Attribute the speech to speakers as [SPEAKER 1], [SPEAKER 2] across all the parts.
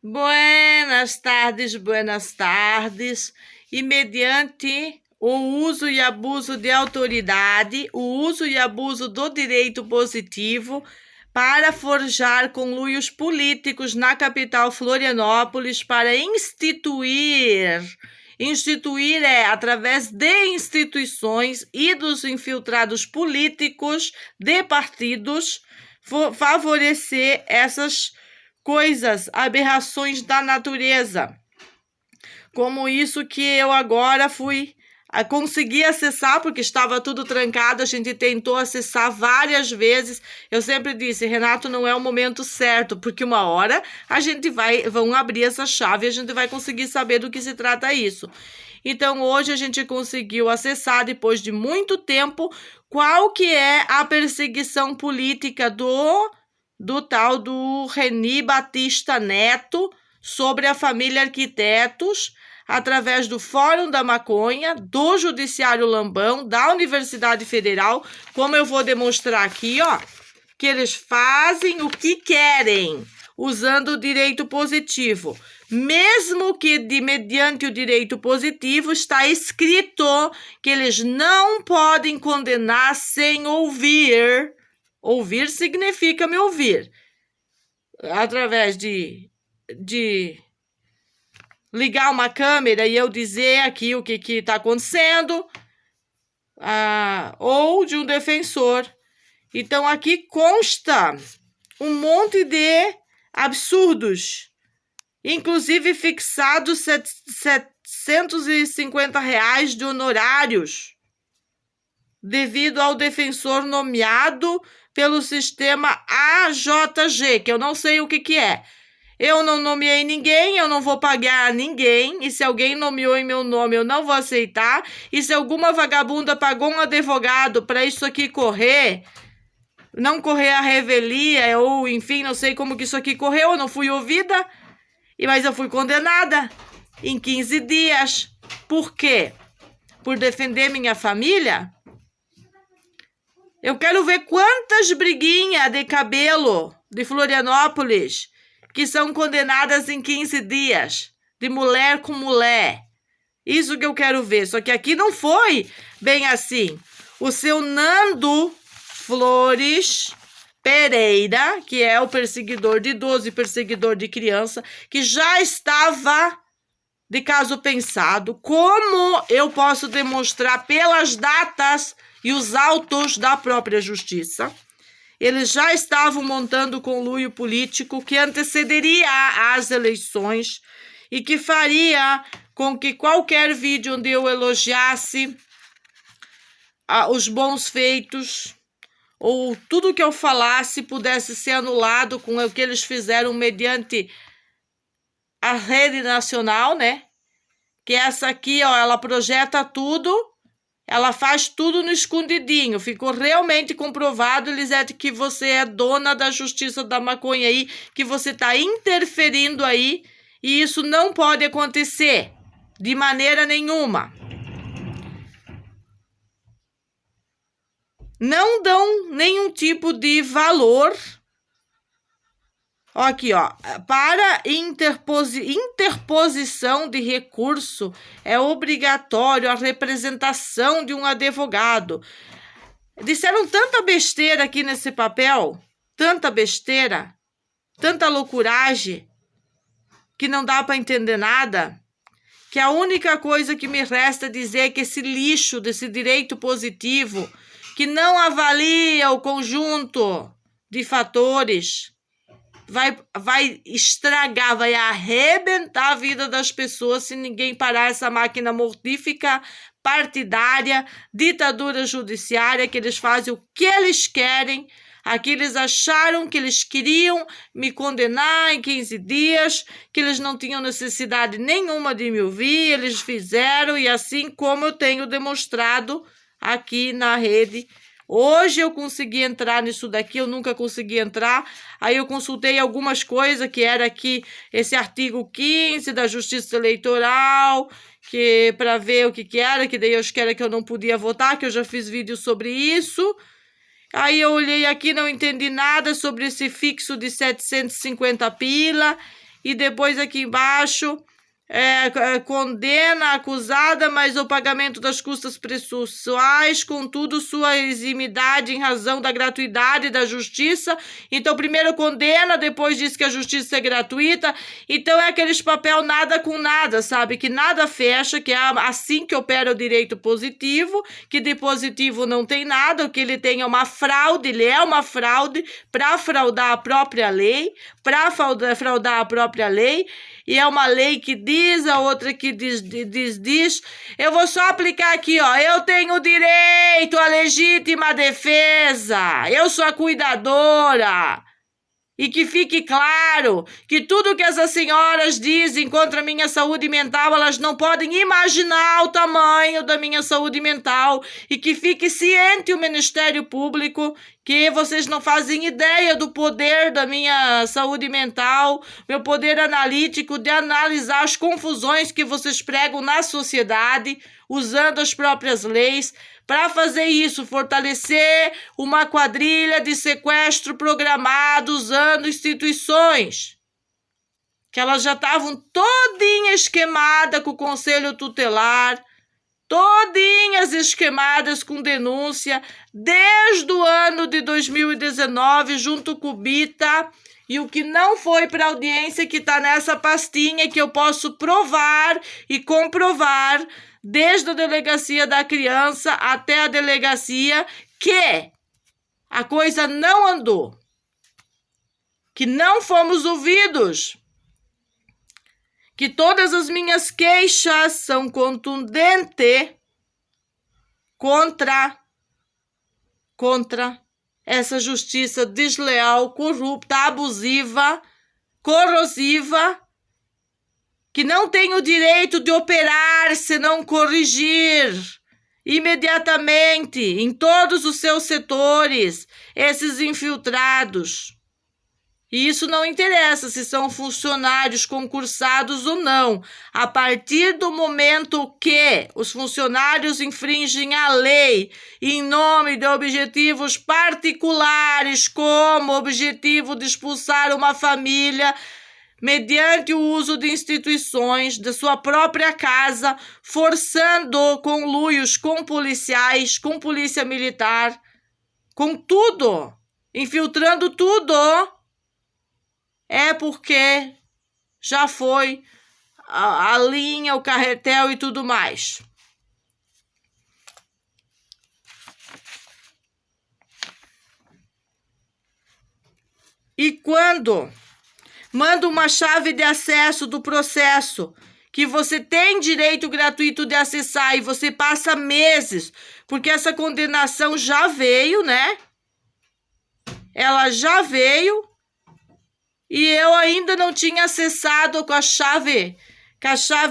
[SPEAKER 1] Buenas tardes. E mediante o uso e abuso de autoridade, o uso e abuso do direito positivo para forjar conluios políticos na capital Florianópolis para instituir através de instituições e dos infiltrados políticos de partidos, favorecer essas coisas, aberrações da natureza, como isso que eu agora consegui acessar, porque estava tudo trancado, a gente tentou acessar várias vezes. Eu sempre disse, Renato, não é o momento certo, porque uma hora vão abrir essa chave e a gente vai conseguir saber do que se trata isso. Então, hoje a gente conseguiu acessar, depois de muito tempo, qual que é a perseguição política do tal do Reni Batista Neto sobre a família Arquitetos, através do Fórum da Maconha, do Judiciário Lambão, da Universidade Federal, como eu vou demonstrar aqui, ó, que eles fazem o que querem, usando o direito positivo. Mesmo que mediante o direito positivo está escrito que eles não podem condenar sem ouvir. Ouvir significa me ouvir. Através de ligar uma câmera e eu dizer aqui o que está acontecendo, ou de um defensor. Então, aqui consta um monte de absurdos, inclusive fixados R$750 de honorários, devido ao defensor nomeado pelo sistema AJG, que eu não sei o que é. Eu não nomeei ninguém, eu não vou pagar a ninguém, e se alguém nomeou em meu nome, eu não vou aceitar, e se alguma vagabunda pagou um advogado para isso aqui correr, não correr a revelia, ou enfim, não sei como que isso aqui correu, eu não fui ouvida, mas eu fui condenada em 15 dias. Por quê? Por defender minha família? Eu quero ver quantas briguinhas de cabelo de Florianópolis que são condenadas em 15 dias, de mulher com mulher. Isso que eu quero ver. Só que aqui não foi bem assim. O seu Nando Flores Pereira, que é o perseguidor de idoso e perseguidor de criança, que já estava de caso pensado, como eu posso demonstrar pelas datas e os autos da própria justiça. Eles já estavam montando o conluio político que antecederia às eleições e que faria com que qualquer vídeo onde eu elogiasse os bons feitos ou tudo que eu falasse pudesse ser anulado com o que eles fizeram mediante a rede nacional, né? Que essa aqui, ó, ela projeta tudo, ela faz tudo no escondidinho. Ficou realmente comprovado, Elisete, que você é dona da justiça da maconha aí, que você está interferindo aí, e isso não pode acontecer de maneira nenhuma. Não dão nenhum tipo de valor. Aqui, ó, para interposição de recurso é obrigatório a representação de um advogado. Disseram tanta besteira aqui nesse papel, tanta besteira, tanta loucuragem, que não dá para entender nada, que a única coisa que me resta dizer é que esse lixo desse direito positivo, que não avalia o conjunto de fatores, vai estragar, vai arrebentar a vida das pessoas se ninguém parar essa máquina mortífica, partidária, ditadura judiciária, que eles fazem o que eles querem. Aqui eles acharam que eles queriam me condenar em 15 dias, que eles não tinham necessidade nenhuma de me ouvir, eles fizeram, e assim como eu tenho demonstrado aqui na rede. Hoje eu consegui entrar nisso daqui, eu nunca consegui entrar. Aí eu consultei algumas coisas, que era aqui esse artigo 15 da Justiça Eleitoral, que para ver o que era, que daí eu acho que era que eu não podia votar, que eu já fiz vídeo sobre isso. Aí eu olhei aqui, não entendi nada sobre esse fixo de 750 pila, e depois aqui embaixo, condena a acusada, mas o pagamento das custas processuais, contudo, sua eximidade em razão da gratuidade da justiça. Então, primeiro condena, depois diz que a justiça é gratuita. Então, é aqueles papel nada com nada, sabe? Que nada fecha, que é assim que opera o direito positivo, que de positivo não tem nada, o que ele tem é uma fraude, ele é uma fraude para fraudar a própria lei, e é uma lei que diz, a outra que diz. Eu vou só aplicar aqui, ó. Eu tenho direito à legítima defesa. Eu sou a cuidadora. E que fique claro que tudo que essas senhoras dizem contra a minha saúde mental, elas não podem imaginar o tamanho da minha saúde mental. E que fique ciente o Ministério Público que vocês não fazem ideia do poder da minha saúde mental, meu poder analítico de analisar as confusões que vocês pregam na sociedade, usando as próprias leis, para fazer isso, fortalecer uma quadrilha de sequestro programado usando instituições, que elas já estavam todinha esquemada com o Conselho Tutelar, todinhas esquemadas com denúncia, desde o ano de 2019, junto com o Bita, e o que não foi para audiência, que está nessa pastinha, que eu posso provar e comprovar, desde a delegacia da criança até a delegacia, que a coisa não andou, que não fomos ouvidos, que todas as minhas queixas são contundentes contra essa justiça desleal, corrupta, abusiva, corrosiva, que não tem o direito de operar se não corrigir imediatamente em todos os seus setores esses infiltrados. E isso não interessa se são funcionários concursados ou não. A partir do momento que os funcionários infringem a lei em nome de objetivos particulares, como o objetivo de expulsar uma família mediante o uso de instituições da sua própria casa, forçando conluios com policiais, com polícia militar, com tudo, infiltrando tudo, é porque já foi a linha, o carretel e tudo mais. E quando manda uma chave de acesso do processo, que você tem direito gratuito de acessar, e você passa meses, porque essa condenação já veio, né? Ela já veio, e eu ainda não tinha acessado com a chave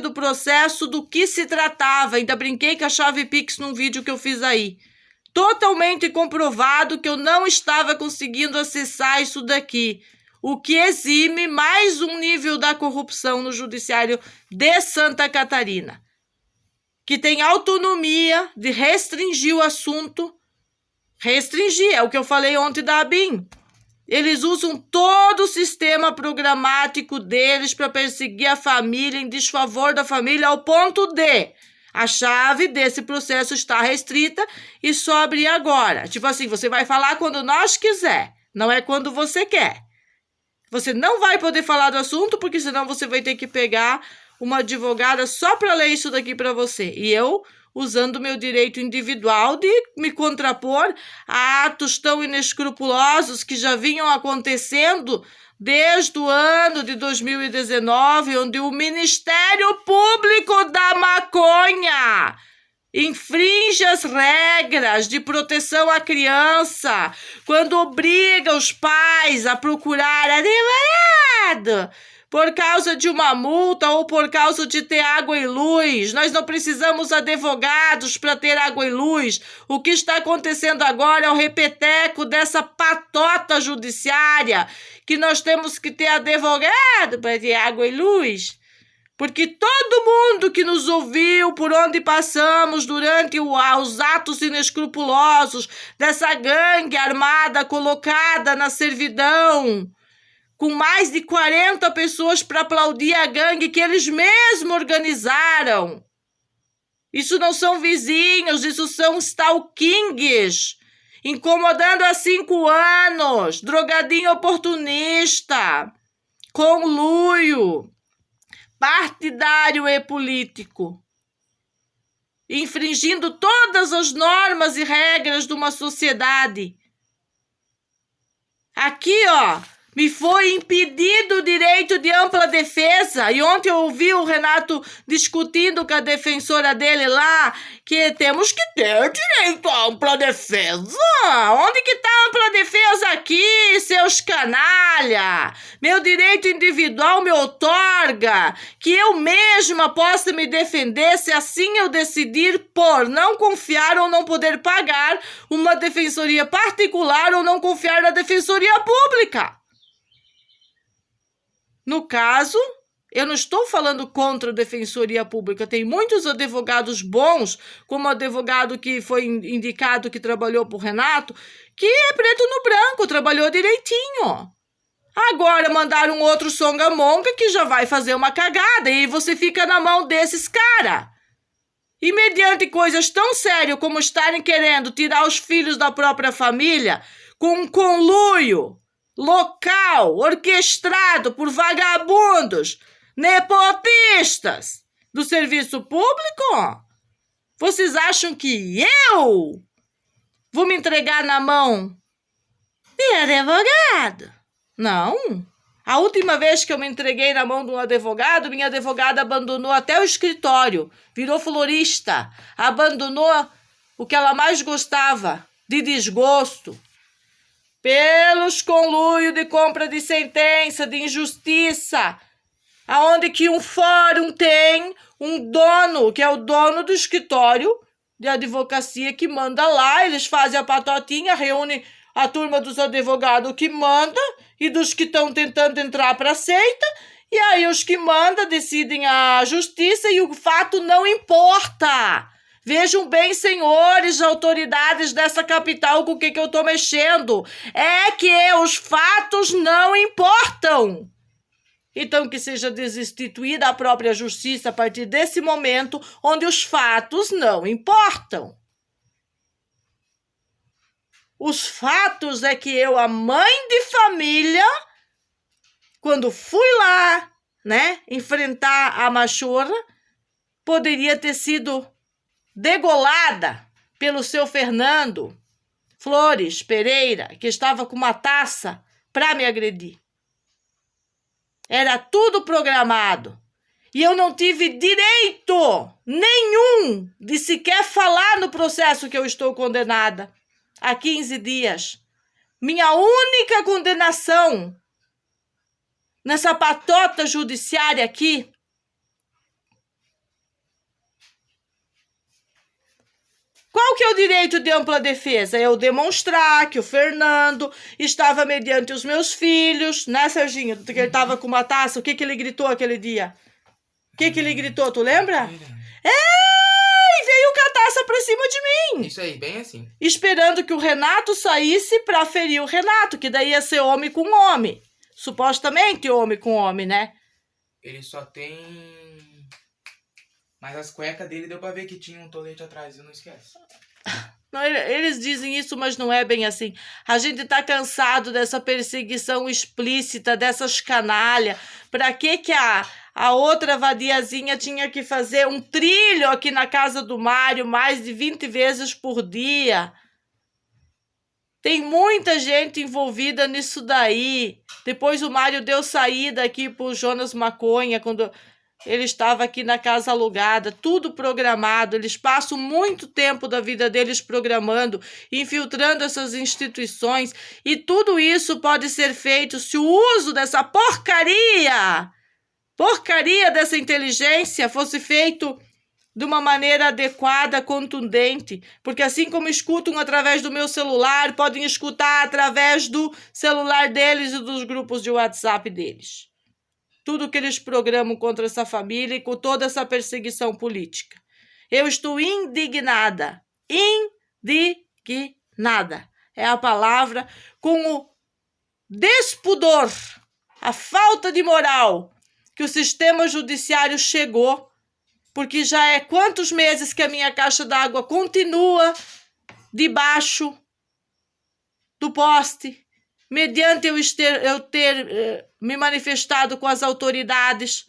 [SPEAKER 1] do processo do que se tratava. Ainda brinquei com a chave Pix num vídeo que eu fiz aí. Totalmente comprovado que eu não estava conseguindo acessar isso daqui. O que exime mais um nível da corrupção no Judiciário de Santa Catarina, que tem autonomia de restringir o assunto. Restringir, é o que eu falei ontem da ABIN. Eles usam todo o sistema programático deles para perseguir a família em desfavor da família, ao ponto de a chave desse processo está restrita e só abrir agora. Tipo assim, você vai falar quando nós quiser, não é quando você quer. Você não vai poder falar do assunto, porque senão você vai ter que pegar uma advogada só para ler isso daqui para você. E eu, usando meu direito individual de me contrapor a atos tão inescrupulosos que já vinham acontecendo desde o ano de 2019, onde o Ministério Público da Maconha infringe as regras de proteção à criança, quando obriga os pais a procurar advogado por causa de uma multa ou por causa de ter água e luz. Nós não precisamos advogados para ter água e luz. O que está acontecendo agora é o repeteco dessa patota judiciária, que nós temos que ter advogado para ter água e luz. Porque todo mundo que nos ouviu por onde passamos durante os atos inescrupulosos dessa gangue armada colocada na servidão, com mais de 40 pessoas para aplaudir a gangue que eles mesmos organizaram. Isso não são vizinhos, isso são stalkings, incomodando há 5 anos, drogadinho oportunista, conluio, partidário e político, infringindo todas as normas e regras de uma sociedade. Aqui, me foi impedido o direito de ampla defesa. E ontem eu ouvi o Renato discutindo com a defensora dele lá que temos que ter direito à ampla defesa. Onde que está a ampla defesa aqui, seus canalha? Meu direito individual me outorga que eu mesma possa me defender se assim eu decidir por não confiar ou não poder pagar uma defensoria particular ou não confiar na defensoria pública. No caso, eu não estou falando contra a defensoria pública. Tem muitos advogados bons, como o advogado que foi indicado que trabalhou por Renato, que é preto no branco, trabalhou direitinho. Agora mandaram outro songamonga que já vai fazer uma cagada e você fica na mão desses caras. E mediante coisas tão sérias como estarem querendo tirar os filhos da própria família com um conluio local, orquestrado por vagabundos, nepotistas do serviço público? Vocês acham que eu vou me entregar na mão de advogado? Não. A última vez que eu me entreguei na mão de um advogado, minha advogada abandonou até o escritório, virou florista, abandonou o que ela mais gostava, de desgosto, pelos conluios de compra de sentença, de injustiça, aonde que um fórum tem um dono, que é o dono do escritório de advocacia que manda lá, eles fazem a patotinha, reúne a turma dos advogados que manda e dos que estão tentando entrar para a seita, e aí os que mandam decidem a justiça e o fato não importa. Vejam bem, senhores, autoridades dessa capital, com o que eu estou mexendo. É que os fatos não importam. Então, que seja desinstituída a própria justiça a partir desse momento, onde os fatos não importam. Os fatos é que eu, a mãe de família, quando fui lá, enfrentar a machorra, poderia ter sido degolada pelo seu Fernando Flores Pereira, que estava com uma taça para me agredir. Era tudo programado. E eu não tive direito nenhum de sequer falar no processo que eu estou condenada há 15 dias. Minha única condenação nessa patota judiciária aqui qual que é o direito de ampla defesa? Eu demonstrar que o Fernando estava mediante os meus filhos, né, Serginho? Que ele estava com uma taça. O que ele gritou aquele dia? O que ele gritou? Tu lembra? E veio com a taça pra cima de mim.
[SPEAKER 2] Isso aí, bem assim.
[SPEAKER 1] Esperando que o Renato saísse pra ferir o Renato, que daí ia ser homem com homem. Supostamente homem com homem, né?
[SPEAKER 2] Ele só tem... Mas as cuecas dele deu pra ver que tinha um tolete atrás, não esquece.
[SPEAKER 1] Não, eles dizem isso, mas não é bem assim. A gente tá cansado dessa perseguição explícita, dessas canalhas. Pra que a outra vadiazinha tinha que fazer um trilho aqui na casa do Mário mais de 20 vezes por dia? Tem muita gente envolvida nisso daí. Depois o Mário deu saída aqui pro Jonas Maconha, quando ele estava aqui na casa alugada, tudo programado. Eles passam muito tempo da vida deles programando, infiltrando essas instituições. E tudo isso pode ser feito se o uso dessa porcaria dessa inteligência fosse feito de uma maneira adequada, contundente. Porque assim como escutam através do meu celular, podem escutar através do celular deles e dos grupos de WhatsApp deles. Tudo que eles programam contra essa família e com toda essa perseguição política. Eu estou indignada. Indignada. É a palavra, com o despudor a falta de moral que o sistema judiciário chegou, porque já é quantos meses que a minha caixa d'água continua debaixo do poste, mediante eu ter me manifestado com as autoridades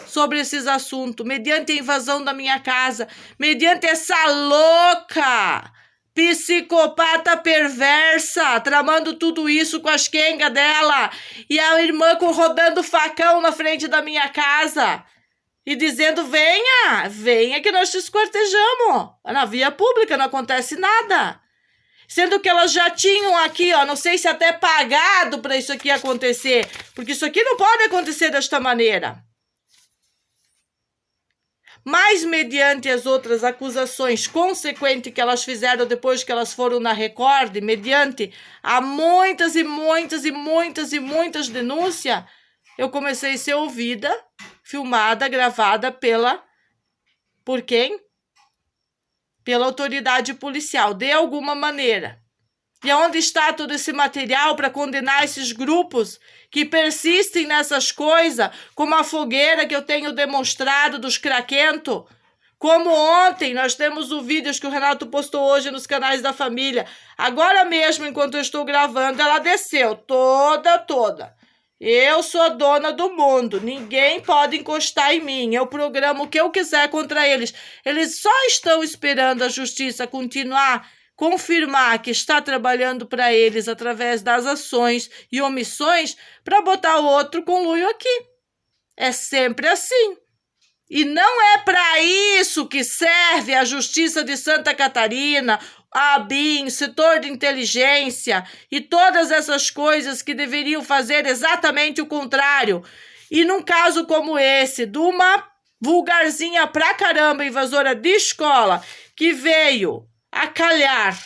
[SPEAKER 1] sobre esses assuntos, mediante a invasão da minha casa, mediante essa louca, psicopata perversa, tramando tudo isso com as quengas dela, e a irmã rodando facão na frente da minha casa, e dizendo, venha que nós te esquartejamos. Na via pública não acontece nada. Sendo que elas já tinham aqui, ó, não sei se até pagado para isso aqui acontecer, porque isso aqui não pode acontecer desta maneira. Mas mediante as outras acusações consequentes que elas fizeram depois que elas foram na Record, mediante a muitas denúncias, eu comecei a ser ouvida, filmada, gravada por quem? Pela autoridade policial, de alguma maneira. E onde está todo esse material para condenar esses grupos que persistem nessas coisas, como a fogueira que eu tenho demonstrado dos craquentos? Como ontem, nós temos o vídeo que o Renato postou hoje nos canais da família. Agora mesmo, enquanto eu estou gravando, ela desceu toda. Eu sou dona do mundo, ninguém pode encostar em mim, eu programo o que eu quiser contra eles. Eles só estão esperando a justiça confirmar que está trabalhando para eles através das ações e omissões para botar o outro conluio aqui. É sempre assim. E não é para isso que serve a Justiça de Santa Catarina, a ABIN, setor de inteligência e todas essas coisas que deveriam fazer exatamente o contrário. E num caso como esse, de uma vulgarzinha pra caramba, invasora de escola, que veio a calhar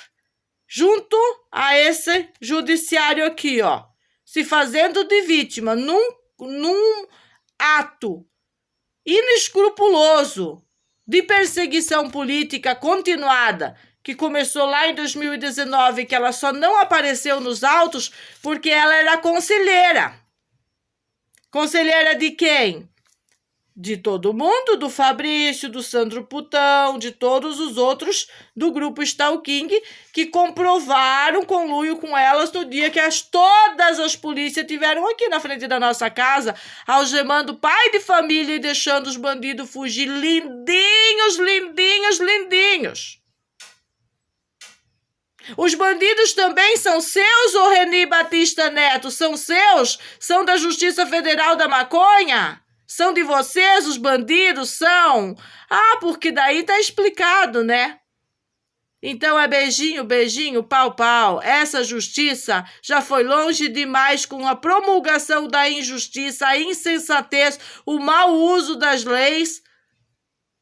[SPEAKER 1] junto a esse judiciário aqui, ó, se fazendo de vítima num ato inescrupuloso de perseguição política continuada, que começou lá em 2019, que ela só não apareceu nos autos porque ela era conselheira. Conselheira de quem? De todo mundo, do Fabrício, do Sandro Putão, de todos os outros do grupo Stalking, que comprovaram conluio com elas no dia que todas as polícias tiveram aqui na frente da nossa casa, algemando pai de família e deixando os bandidos fugir lindinhos. Os bandidos também são seus, ô Reni Batista Neto? São seus? São da Justiça Federal da Maconha? São de vocês, os bandidos? São? Ah, porque daí tá explicado, né? Então é beijinho, pau. Essa justiça já foi longe demais com a promulgação da injustiça, a insensatez, o mau uso das leis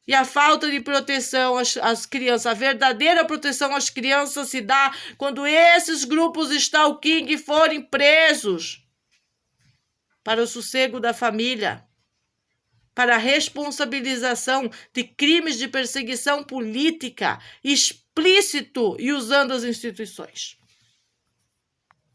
[SPEAKER 1] e a falta de proteção às crianças. A verdadeira proteção às crianças se dá quando esses grupos Stalking forem presos para o sossego da família, para a responsabilização de crimes de perseguição política explícito e usando as instituições.